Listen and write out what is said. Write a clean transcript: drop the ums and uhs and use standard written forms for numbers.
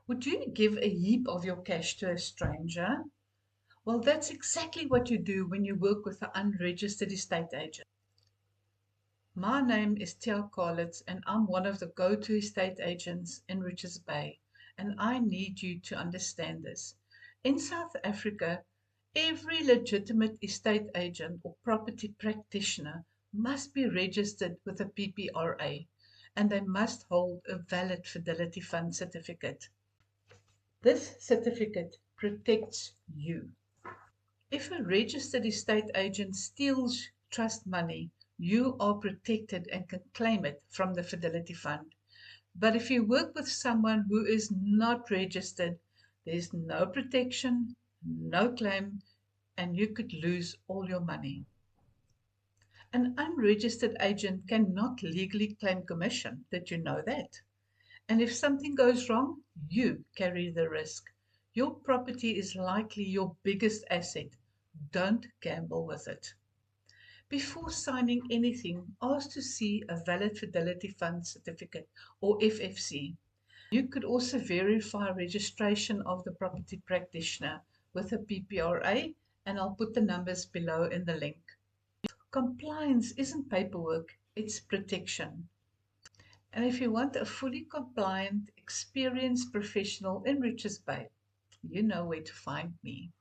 Would you give a heap of your cash to a stranger? Well, that's exactly what you do when you work with an unregistered estate agent. My name is Tia Karlitz, and I'm one of the go-to estate agents in Richards Bay. And I need you to understand this. In South Africa, every legitimate estate agent or property practitioner must be registered with a PPRA, and they must hold a valid Fidelity Fund certificate. This certificate protects you. If a registered estate agent steals trust money, you are protected and can claim it from the Fidelity Fund. But if you work with someone who is not registered, there's no protection, no claim, and you could lose all your money. An unregistered agent cannot legally claim commission. Did you know that? And if something goes wrong, you carry the risk. Your property is likely your biggest asset. Don't gamble with it. Before signing anything, ask to see a valid Fidelity Fund certificate or FFC. You could also verify registration of the property practitioner with a PPRA, and I'll put the numbers below in the link. Compliance isn't paperwork, it's protection. And if you want a fully compliant, experienced professional in Richards Bay, you know where to find me.